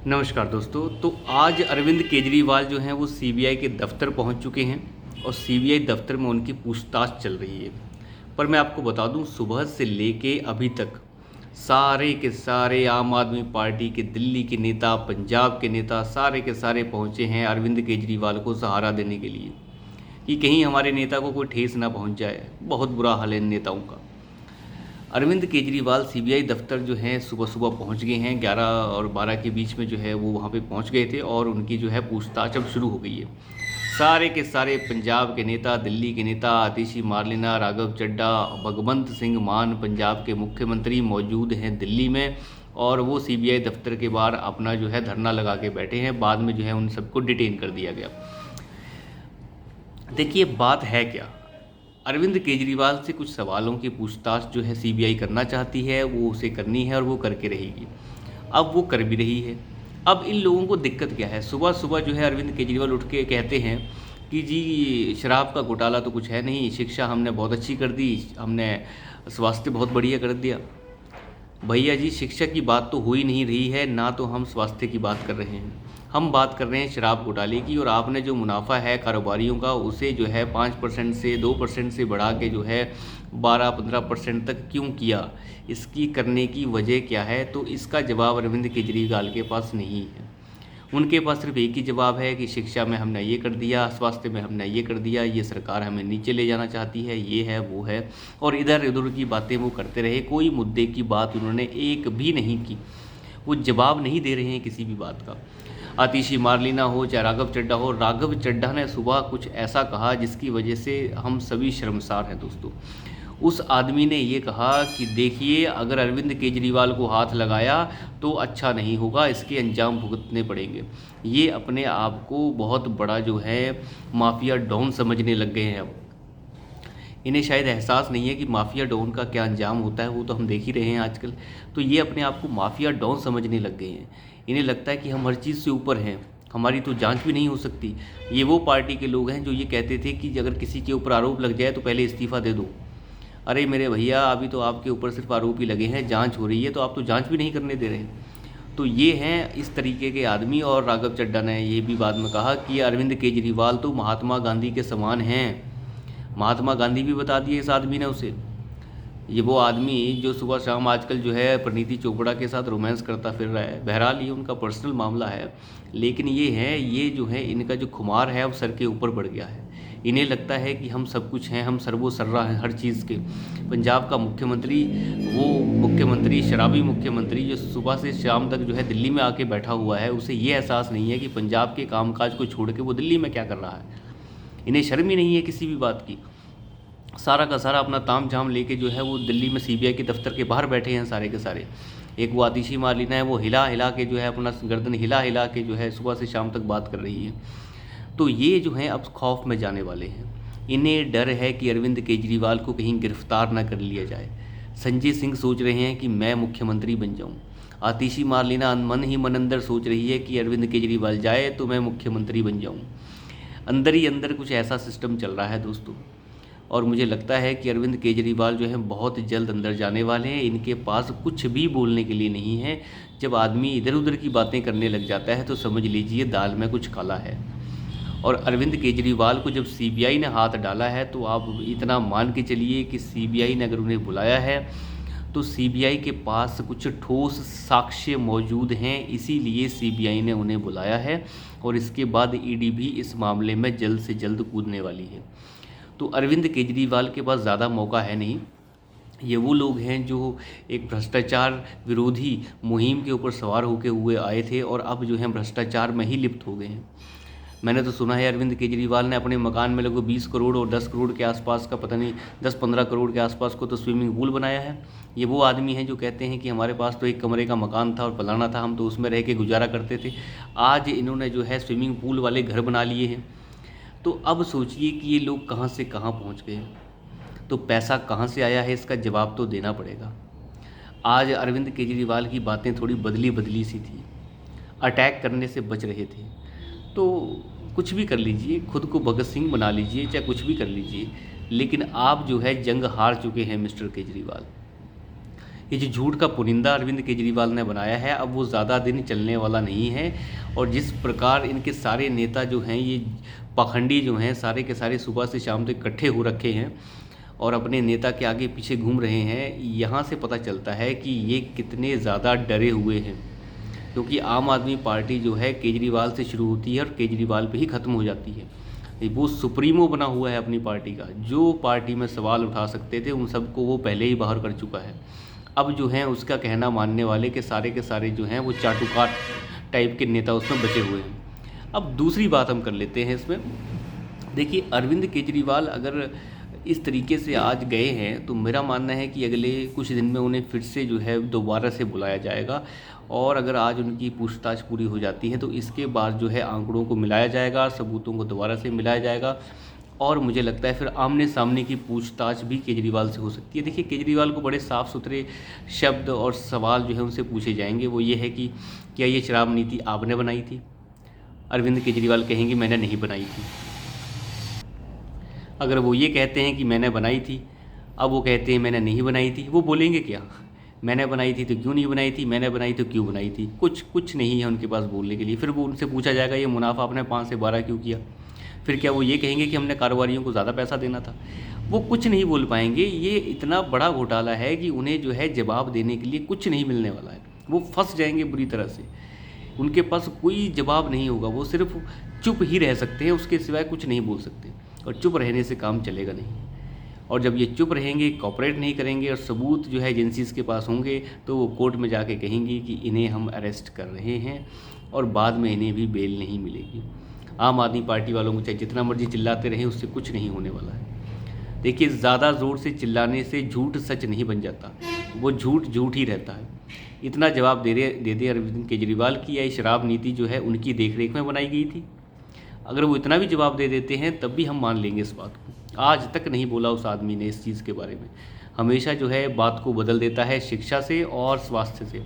नमस्कार दोस्तों। तो आज अरविंद केजरीवाल जो हैं वो सीबीआई के दफ्तर पहुंच चुके हैं और सीबीआई दफ्तर में उनकी पूछताछ चल रही है। पर मैं आपको बता दूं, सुबह से लेके अभी तक सारे के सारे आम आदमी पार्टी के दिल्ली के नेता, पंजाब के नेता, सारे के सारे पहुंचे हैं अरविंद केजरीवाल को सहारा देने के लिए कि कहीं हमारे नेता को कोई ठेस ना पहुंच जाए। बहुत बुरा हाल है इन नेताओं का। अरविंद केजरीवाल सीबीआई दफ्तर जो है सुबह सुबह पहुंच गए हैं। 11 और 12 के बीच में जो है वो वहां पे पहुंच गए थे और उनकी जो है पूछताछ अब शुरू हो गई है। सारे के सारे पंजाब के नेता, दिल्ली के नेता, आतिशी मार्लेना, राघव चड्ढा, भगवंत सिंह मान पंजाब के मुख्यमंत्री मौजूद हैं दिल्ली में और वो सीबीआई दफ्तर के बाहर अपना जो है धरना लगा के बैठे हैं। बाद में जो है उन सबको डिटेन कर दिया गया। देखिए बात है क्या, अरविंद केजरीवाल से कुछ सवालों की पूछताछ जो है सीबीआई करना चाहती है, वो उसे करनी है और वो करके रहेगी। अब वो कर भी रही है। अब इन लोगों को दिक्कत क्या है, सुबह सुबह जो है अरविंद केजरीवाल उठ के कहते हैं कि जी शराब का घोटाला तो कुछ है नहीं, शिक्षा हमने बहुत अच्छी कर दी, हमने स्वास्थ्य बहुत बढ़िया कर दिया। भैया जी, शिक्षा की बात तो हो ही नहीं रही है, ना तो हम स्वास्थ्य की बात कर रहे हैं। हम बात कर रहे हैं शराब घोटाले की। और आपने जो मुनाफा है कारोबारियों का उसे जो है 5% से 2% से बढ़ा के जो है 12-15% तक क्यों किया, इसकी करने की वजह क्या है? तो इसका जवाब अरविंद केजरीवाल के पास नहीं है। उनके पास सिर्फ एक ही जवाब है कि शिक्षा में हमने ये कर दिया, स्वास्थ्य में हमने ये कर दिया, ये सरकार हमें नीचे ले जाना चाहती है, ये है वो है। और इधर उधर की बातें वो करते रहे। कोई मुद्दे की बात उन्होंने एक भी नहीं की। वो जवाब नहीं दे रहे हैं किसी भी बात का। आतिशी मार्लेना हो चाहे राघव चड्ढा हो, राघव चड्ढा ने सुबह कुछ ऐसा कहा जिसकी वजह से हम सभी शर्मसार हैं दोस्तों। उस आदमी ने ये कहा कि देखिए, अगर अरविंद केजरीवाल को हाथ लगाया तो अच्छा नहीं होगा, इसके अंजाम भुगतने पड़ेंगे। ये अपने आप को बहुत बड़ा जो है माफिया डॉन समझने लग गए हैं अब। इन्हें शायद एहसास नहीं है कि माफिया डॉन का क्या अंजाम होता है, वो तो हम देख ही रहे हैं आजकल। तो ये अपने आप को माफिया डॉन समझने लग गए हैं। इन्हें लगता है कि हम हर चीज़ से ऊपर हैं, हमारी तो जांच भी नहीं हो सकती। ये वो पार्टी के लोग हैं जो ये कहते थे कि अगर किसी के ऊपर आरोप लग जाए तो पहले इस्तीफ़ा दे दो। अरे मेरे भैया, अभी तो आपके ऊपर सिर्फ आरोप ही लगे हैं, जांच हो रही है तो आप तो जांच भी नहीं करने दे रहे। तो ये हैं इस तरीके के आदमी। और राघव चड्ढा ने ये भी बाद में कहा कि अरविंद केजरीवाल तो महात्मा गांधी के समान हैं। महात्मा गांधी भी बता दिए इस आदमी ने उसे। ये वो आदमी जो सुबह शाम आजकल जो है परिणीति चोपड़ा के साथ रोमांस करता फिर रहा है। बहरहाल ये उनका पर्सनल मामला है, लेकिन ये जो है इनका जो खुमार है अब सर के ऊपर बढ़ गया है। इन्हें लगता है कि हम सब कुछ हैं, हम सर्वोसर्रा हैं हर चीज़ के। पंजाब का मुख्यमंत्री, वो मुख्यमंत्री शराबी मुख्यमंत्री जो सुबह से शाम तक जो है दिल्ली में आके बैठा हुआ है, उसे ये एहसास नहीं है कि पंजाब के कामकाज को छोड़ के वो दिल्ली में क्या कर रहा है। इन्हें शर्म ही नहीं है किसी भी बात की। सारा का सारा अपना ताम झाम लेके जो है वो दिल्ली में सीबीआई के दफ्तर के बाहर बैठे हैं सारे के सारे। एक वो आतिशी मार्लेना है, वो हिला हिला के जो है अपना गर्दन हिला हिला के जो है सुबह से शाम तक बात कर रही है। तो ये जो है अब खौफ में जाने वाले हैं। इन्हें डर है कि अरविंद केजरीवाल को कहीं गिरफ्तार ना कर लिया जाए। संजय सिंह सोच रहे हैं कि मैं मुख्यमंत्री बन जाऊं। आतिशी मार्लेना मन ही मन अंदर सोच रही है कि अरविंद केजरीवाल जाए तो मैं मुख्यमंत्री बन जाऊं। अंदर ही अंदर कुछ ऐसा सिस्टम चल रहा है दोस्तों। और मुझे लगता है कि अरविंद केजरीवाल जो है बहुत जल्द अंदर जाने वाले हैं। इनके पास कुछ भी बोलने के लिए नहीं है। जब आदमी इधर उधर की बातें करने लग जाता है तो समझ लीजिए दाल में कुछ काला है। और अरविंद केजरीवाल को जब सीबीआई ने हाथ डाला है तो आप इतना मान के चलिए कि सीबीआई ने अगर उन्हें बुलाया है तो सीबीआई के पास कुछ ठोस साक्ष्य मौजूद हैं, इसीलिए सीबीआई ने उन्हें बुलाया है। और इसके बाद ईडी भी इस मामले में जल्द से जल्द कूदने वाली है। तो अरविंद केजरीवाल के पास ज़्यादा मौका है नहीं। ये वो लोग हैं जो एक भ्रष्टाचार विरोधी मुहिम के ऊपर सवार होकर हुए आए थे और अब जो है भ्रष्टाचार में ही लिप्त हो गए हैं। मैंने तो सुना है अरविंद केजरीवाल ने अपने मकान में लगभग 20 करोड़ और 10 करोड़ के आसपास का, पता नहीं 10-15 करोड़ के आसपास को तो स्विमिंग पूल बनाया है। ये वो आदमी हैं जो कहते हैं कि हमारे पास तो एक कमरे का मकान था और फलाना था, हम तो उसमें रह के गुजारा करते थे। आज इन्होंने जो है स्विमिंग पूल वाले घर बना लिए हैं। तो अब सोचिए कि ये लोग कहाँ से कहाँ पहुँच गए। तो पैसा कहाँ से आया है, इसका जवाब तो देना पड़ेगा। आज अरविंद केजरीवाल की बातें थोड़ी बदली बदली सी थी, अटैक करने से बच रहे थे। तो कुछ भी कर लीजिए, खुद को भगत सिंह बना लीजिए, चाहे कुछ भी कर लीजिए, लेकिन आप जो है जंग हार चुके हैं मिस्टर केजरीवाल। ये जो झूठ का पुनिंदा अरविंद केजरीवाल ने बनाया है, अब वो ज़्यादा दिन चलने वाला नहीं है। और जिस प्रकार इनके सारे नेता जो हैं, ये पाखंडी जो हैं, सारे के सारे सुबह से शाम तक इकट्ठे हो रखे हैं और अपने नेता के आगे पीछे घूम रहे हैं, यहाँ से पता चलता है कि ये कितने ज़्यादा डरे हुए हैं। क्योंकि आम आदमी पार्टी जो है केजरीवाल से शुरू होती है और केजरीवाल पे ही ख़त्म हो जाती है। वो सुप्रीमो बना हुआ है अपनी पार्टी का। जो पार्टी में सवाल उठा सकते थे उन सबको वो पहले ही बाहर कर चुका है। अब जो हैं उसका कहना मानने वाले के सारे जो हैं वो चाटुकार टाइप के नेता उसमें बचे हुए हैं। अब दूसरी बात हम कर लेते हैं इसमें। देखिए, अरविंद केजरीवाल अगर इस तरीके से आज गए हैं तो मेरा मानना है कि अगले कुछ दिन में उन्हें फिर से जो है दोबारा से बुलाया जाएगा। और अगर आज उनकी पूछताछ पूरी हो जाती है तो इसके बाद जो है आंकड़ों को मिलाया जाएगा, सबूतों को दोबारा से मिलाया जाएगा और मुझे लगता है फिर आमने सामने की पूछताछ भी केजरीवाल से हो सकती है। देखिए, केजरीवाल को बड़े साफ़ सुथरे शब्द और सवाल जो है उनसे पूछे जाएंगे। वो ये है कि क्या ये शराब नीति आपने बनाई थी? अरविंद केजरीवाल कहेंगे मैंने नहीं बनाई थी। अगर वो ये कहते हैं कि मैंने बनाई थी, अब वो कहते हैं मैंने नहीं बनाई थी, वो बोलेंगे क्या? मैंने बनाई थी तो क्यों नहीं बनाई थी, मैंने बनाई तो क्यों बनाई थी? कुछ नहीं है उनके पास बोलने के लिए। फिर वो उनसे पूछा जाएगा ये मुनाफा आपने 5 से 12 क्यों किया? फिर क्या वो ये कहेंगे कि हमने कारोबारियों को ज़्यादा पैसा देना था? वो कुछ नहीं बोल पाएंगे। ये इतना बड़ा घोटाला है कि उन्हें जो है जवाब देने के लिए कुछ नहीं मिलने वाला है। वो फंस जाएंगे बुरी तरह से। उनके पास कोई जवाब नहीं होगा। वो सिर्फ चुप ही रह सकते हैं, उसके सिवाय कुछ नहीं बोल सकते। और चुप रहने से काम चलेगा नहीं। और जब ये चुप रहेंगे, कॉपरेट नहीं करेंगे और सबूत जो है एजेंसीज़ के पास होंगे तो वो कोर्ट में जाके कहेंगी कि इन्हें हम अरेस्ट कर रहे हैं और बाद में इन्हें भी बेल नहीं मिलेगी। आम आदमी पार्टी वालों को चाहे जितना मर्जी चिल्लाते रहें, उससे कुछ नहीं होने वाला है। देखिए, ज़्यादा ज़ोर से चिल्लाने से झूठ सच नहीं बन जाता, वो झूठ ही रहता है। इतना जवाब दे दे अरविंद केजरीवाल की यह शराब नीति जो है उनकी देखरेख में बनाई गई थी। अगर वो इतना भी जवाब दे देते हैं तब भी हम मान लेंगे इस बात को। आज तक नहीं बोला उस आदमी ने इस चीज़ के बारे में। हमेशा जो है बात को बदल देता है शिक्षा से और स्वास्थ्य से।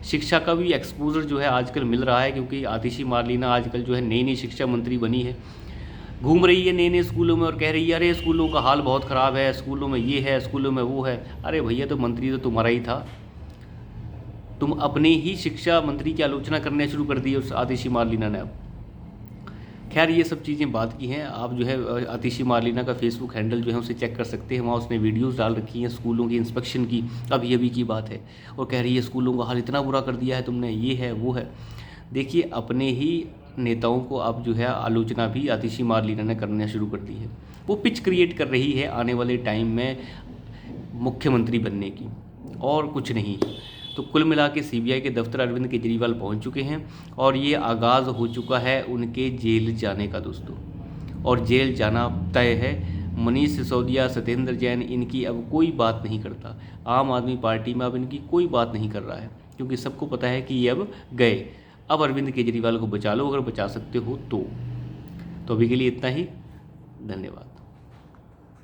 शिक्षा का भी एक्सपोजर जो है आजकल मिल रहा है, क्योंकि आतिशी मारलीना आजकल जो है नई शिक्षा मंत्री बनी है, घूम रही है नए स्कूलों में और कह रही है अरे स्कूलों का हाल बहुत ख़राब है, स्कूलों में ये है, स्कूलों में वो है। अरे भैया, तो मंत्री तो तुम्हारा ही था। तुम अपने ही शिक्षा मंत्री की आलोचना करने शुरू कर दी उस आतिशी मारलीना ने। अब खैर, ये सब चीज़ें बात की हैं। आप जो है आतिशी मारलीना का फेसबुक हैंडल जो है उसे चेक कर सकते हैं। वहाँ उसने वीडियोस डाल रखी हैं स्कूलों की इंस्पेक्शन की, अभी की बात है, और कह रही है स्कूलों का हाल इतना बुरा कर दिया है तुमने, ये है वो है। देखिए, अपने ही नेताओं को अब जो है आलोचना भी आतिशी मारलीना ने करना शुरू कर दी है। वो पिच क्रिएट कर रही है आने वाले टाइम में मुख्यमंत्री बनने की, और कुछ नहीं। तो कुल मिला के सीबीआई के दफ्तर अरविंद केजरीवाल पहुंच चुके हैं और ये आगाज़ हो चुका है उनके जेल जाने का दोस्तों। और जेल जाना तय है। मनीष सिसोदिया, सत्येंद्र जैन, इनकी अब कोई बात नहीं करता। आम आदमी पार्टी में अब इनकी कोई बात नहीं कर रहा है, क्योंकि सबको पता है कि ये अब गए। अब अरविंद केजरीवाल को बचा लो, अगर बचा सकते हो तो। अभी के लिए इतना ही। धन्यवाद।